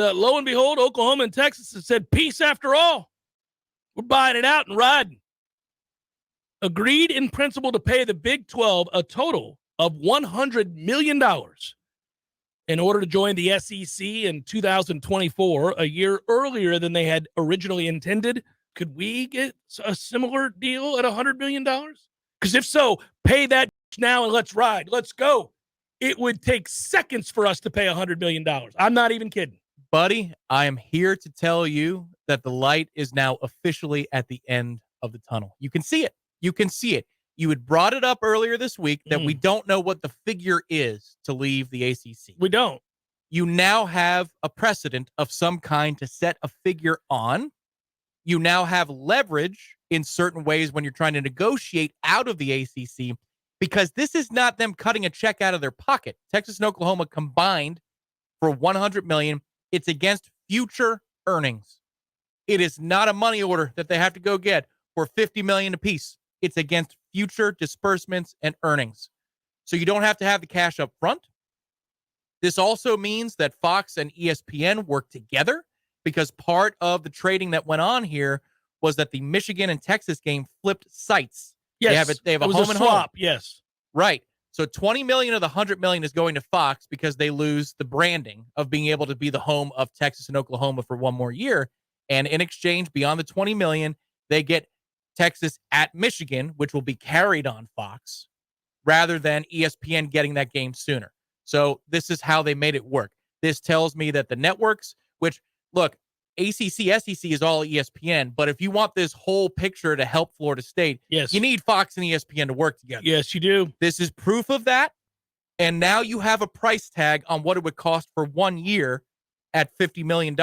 lo and behold, Oklahoma and Texas have said peace after all. We're buying it out and riding. Agreed in principle to pay the Big 12 a total of $100 million in order to join the SEC in 2024, a year earlier than they had originally intended. Could we get a similar deal at $100 million? Because if so, pay that now and let's ride. Let's go. It would take seconds for us to pay $100 million. I'm not even kidding. Buddy, I am here to tell you that the light is now officially at the end of the tunnel. You can see it. You can see it. You had brought it up earlier this week that we don't know what the figure is to leave the ACC. We don't. You now have a precedent of some kind to set a figure on. You now have leverage in certain ways when you're trying to negotiate out of the ACC, because this is not them cutting a check out of their pocket. Texas and Oklahoma combined for $100 million. It's against future earnings. It is not a money order that they have to go get for $50 million apiece. It's against future disbursements and earnings. So you don't have to have the cash up front. This also means that Fox and ESPN work together, because part of the trading that went on here was that the Michigan and Texas game flipped sites. Yes, they have a home and swap. home. Yes. Right. So $20 million of the $100 million is going to Fox because they lose the branding of being able to be the home of Texas and Oklahoma for one more year. And in exchange, beyond the $20 million, they get Texas at Michigan, which will be carried on Fox, rather than ESPN getting that game sooner. So this is how they made it work. This tells me that the networks, which, look, ACC, SEC is all ESPN, but if you want this whole picture to help Florida State, yes, you need Fox and ESPN to work together. Yes, you do. This is proof of that. And now you have a price tag on what it would cost for 1 year at $50 million.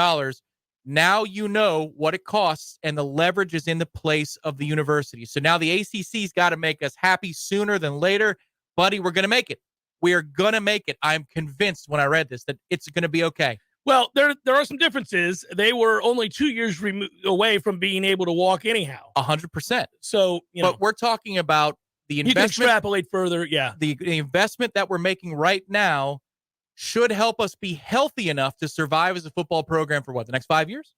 Now you know what it costs, and the leverage is in the place of the university. So now the ACC's got to make us happy sooner than later. Buddy, we're going to make it. We are going to make it. I'm convinced when I read this that it's going to be okay. Well, there are some differences. They were only 2 years away from being able to walk anyhow. 100%. So, but we're talking about the investment. You can extrapolate further, yeah. The investment that we're making right now should help us be healthy enough to survive as a football program for the next 5 years?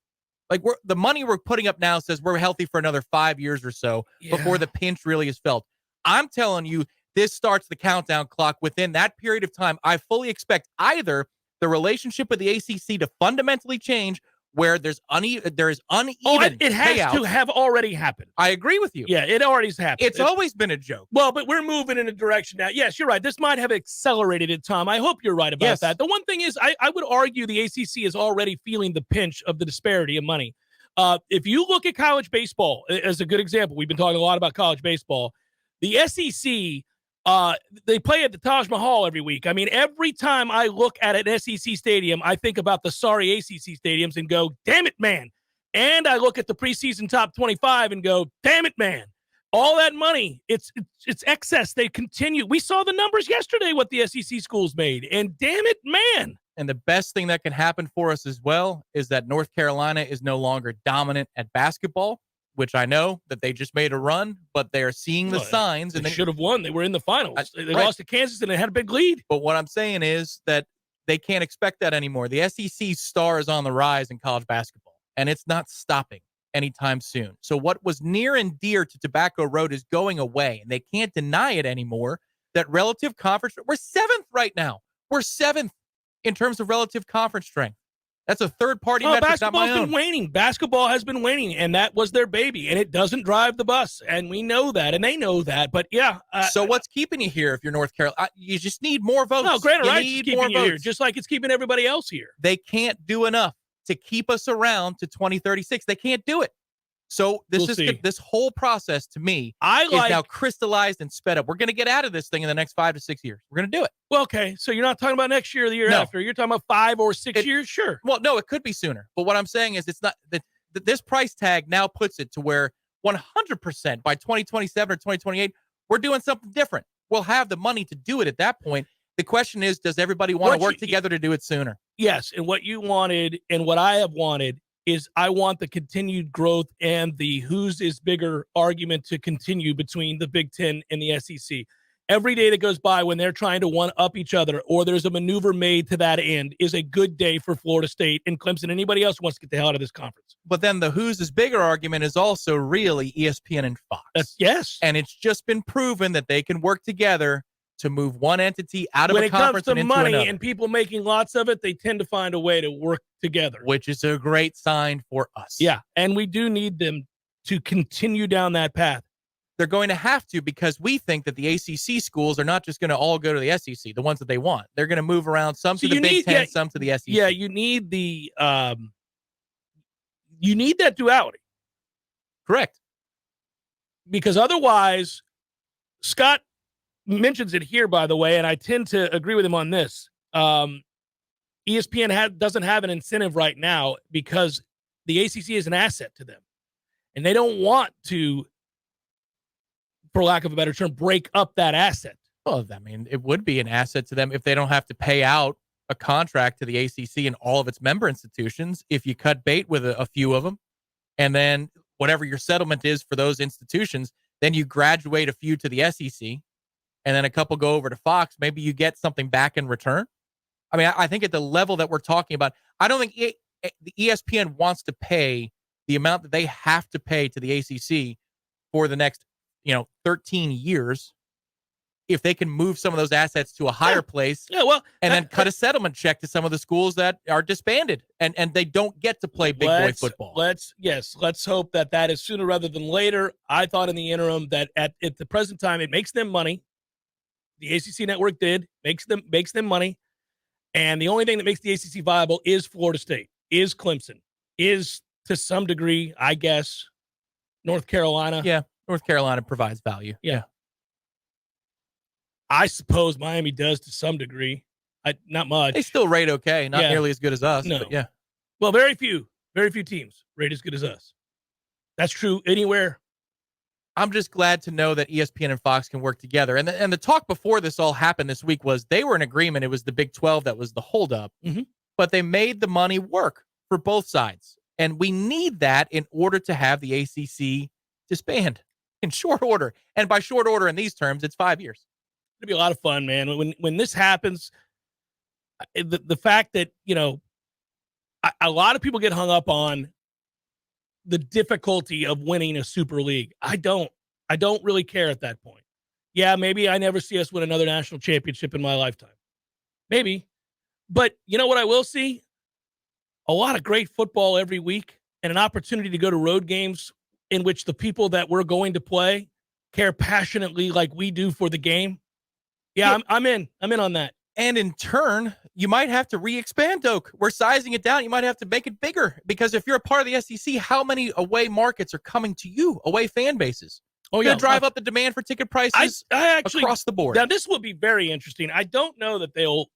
Like, the money we're putting up now says we're healthy for another 5 years or so before the pinch really is felt. I'm telling you, this starts the countdown clock. Within that period of time, I fully expect either the relationship with the ACC to fundamentally change, where there is uneven it has payouts. To have already happened. I agree with you. Yeah, it already's happened. It's always been a joke. Well, but we're moving in a direction now. Yes, you're right. This might have accelerated it, Tom. I hope you're right about that. The one thing is, I would argue the ACC is already feeling the pinch of the disparity of money. If you look at college baseball as a good example, we've been talking a lot about college baseball. The SEC, they play at the Taj Mahal every week. I mean, every time I look at an SEC stadium, I think about the sorry ACC stadiums and go, damn it, man. And I look at the preseason top 25 and go, damn it, man. All that money, it's excess. They continue. We saw the numbers yesterday, what the SEC schools made. And damn it, man. And the best thing that can happen for us as well is that North Carolina is no longer dominant at basketball, which I know that they just made a run, but they're seeing the signs. And they should have won. They were in the finals. They lost to Kansas, and they had a big lead. But what I'm saying is that they can't expect that anymore. The SEC star is on the rise in college basketball, and it's not stopping anytime soon. So what was near and dear to Tobacco Road is going away, and they can't deny it anymore. That relative conference, we're 7th right now. We're 7th in terms of relative conference strength. That's a third-party metric, not my own. Basketball's been waning. Basketball has been waning, and that was their baby, and it doesn't drive the bus, and we know that, and they know that. But, yeah. So what's keeping you here if you're North Carolina? You just need more votes. No, Granite Rights is keeping you here, just like it's keeping everybody else here. They can't do enough to keep us around to 2036. They can't do it. So this whole process, to me, is now crystallized and sped up. We're going to get out of this thing in the next 5 to 6 years. We're going to do it. Well, okay, so you're not talking about next year or the year after. You're talking about 5 or 6 years? Sure. Well, no, it could be sooner. But what I'm saying is it's not that this price tag now puts it to where 100% by 2027 or 2028, we're doing something different. We'll have the money to do it at that point. The question is, does everybody want to work together to do it sooner? Yes, and what you wanted and what I have wanted is I want the continued growth and the whose is bigger argument to continue between the Big Ten and the SEC. every day that goes by when they're trying to one-up each other or there's a maneuver made to that end is a good day for Florida State and Clemson. Anybody else who wants to get the hell out of this conference. But then the who's is bigger argument is also really ESPN and Fox. Yes. And it's just been proven that they can work together to move one entity out of a conference and into another. When it comes to money and people making lots of it, they tend to find a way to work together. Which is a great sign for us. Yeah, and we do need them to continue down that path. They're going to have to, because we think that the ACC schools are not just going to all go to the SEC, the ones that they want. They're going to move around, some to the Big Ten, some to the SEC. Yeah, you need the you need that duality. Correct. Because otherwise, Scott mentions it here, by the way, and I tend to agree with him on this. ESPN doesn't have an incentive right now because the ACC is an asset to them. And they don't want to, for lack of a better term, break up that asset. Well, I mean, it would be an asset to them if they don't have to pay out a contract to the ACC and all of its member institutions if you cut bait with a few of them. And then whatever your settlement is for those institutions, then you graduate a few to the SEC, and then a couple go over to Fox. Maybe you get something back in return. I mean, I think at the level that we're talking about, I don't think the ESPN wants to pay the amount that they have to pay to the ACC for the next, 13 years. If they can move some of those assets to a higher place, and then cut a settlement check to some of the schools that are disbanded and they don't get to play big boy football. Let's hope that is sooner rather than later. I thought in the interim that at the present time, it makes them money. The ACC network makes them money. And the only thing that makes the ACC viable is Florida State, is Clemson, is to some degree, I guess, North Carolina. Yeah, North Carolina provides value. Yeah. I suppose Miami does to some degree. Not much. They still rate okay. Not nearly as good as us. No. But yeah. Well, very few teams rate as good as us. That's true anywhere. I'm just glad to know that ESPN and Fox can work together. And the talk before this all happened this week was they were in agreement. It was the Big 12 that was the holdup. Mm-hmm. But they made the money work for both sides. And we need that in order to have the ACC disband in short order. And by short order in these terms, it's 5 years. It'll be a lot of fun, man. When this happens, the fact that, a lot of people get hung up on the difficulty of winning a Super League. I don't really care at that point. Yeah, maybe I never see us win another national championship in my lifetime. Maybe. But you know what I will see? A lot of great football every week and an opportunity to go to road games in which the people that we're going to play care passionately like we do for the game. Yeah, I'm in on that. And in turn, you might have to re-expand Doak. We're sizing it down. You might have to make it bigger because if you're a part of the SEC, how many away markets are coming to you, away fan bases? Oh, yeah. Drive up the demand for ticket prices I actually, across the board. Now, this will be very interesting. I don't know that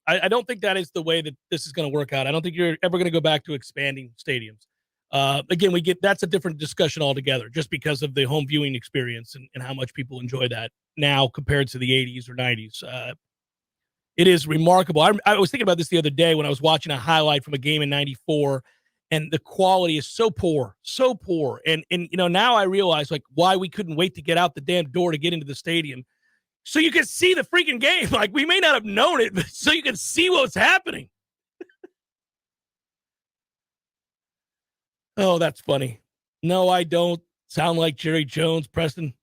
I don't think that is the way that this is going to work out. I don't think you're ever going to go back to expanding stadiums. Again, that's a different discussion altogether just because of the home viewing experience and how much people enjoy that now compared to the 80s or 90s. It is remarkable. I was thinking about this the other day when I was watching a highlight from a game in 94, and the quality is so poor. And now I realize like why we couldn't wait to get out the damn door to get into the stadium so you could see the freaking game. Like we may not have known it, but so you could see what's happening. Oh, that's funny. No, I don't sound like Jerry Jones, Preston.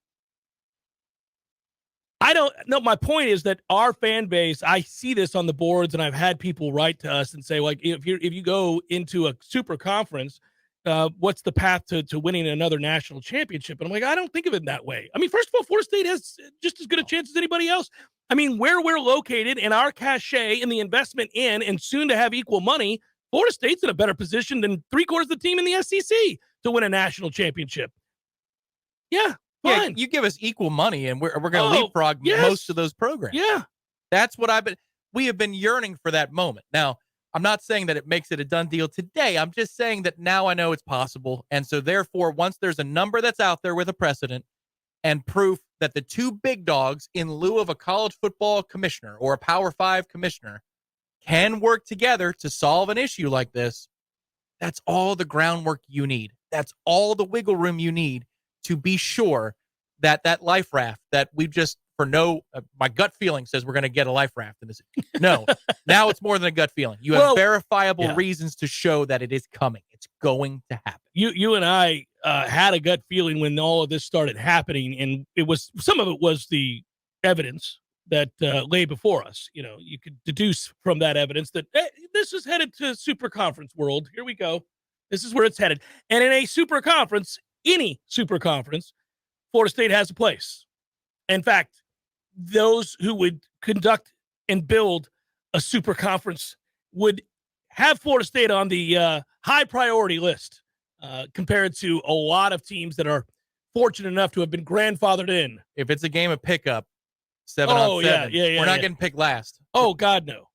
I don't know. My point is that our fan base, I see this on the boards, and I've had people write to us and say, like, if you go into a super conference, what's the path to winning another national championship? And I'm like, I don't think of it that way. I mean, first of all, Florida State has just as good a chance as anybody else. I mean, where we're located and our cachet and the investment in and soon to have equal money, Florida State's in a better position than 3/4 of the team in the SEC to win a national championship. Yeah. Yeah, you give us equal money, and we're going to leapfrog most of those programs. Yeah, that's what we have been yearning for that moment. Now, I'm not saying that it makes it a done deal today. I'm just saying that now I know it's possible, and so therefore, once there's a number that's out there with a precedent and proof that the two big dogs, in lieu of a college football commissioner or a Power 5 commissioner, can work together to solve an issue like this, that's all the groundwork you need. That's all the wiggle room you need to be sure that life raft that we've just, for no, my gut feeling says we're going to get a life raft in this. No, now it's more than a gut feeling. You have verifiable reasons to show that it is coming. It's going to happen. You and I had a gut feeling when all of this started happening, and some of it was the evidence that lay before us. You know, you could deduce from that evidence that this is headed to super conference world. Here we go. This is where it's headed. And in a super conference, any super conference, Florida State has a place. In fact, those who would conduct and build a super conference would have Florida State on the high priority list compared to a lot of teams that are fortunate enough to have been grandfathered in. If it's a game of pickup, 7-on-7, we're not getting picked last. Oh, God, no.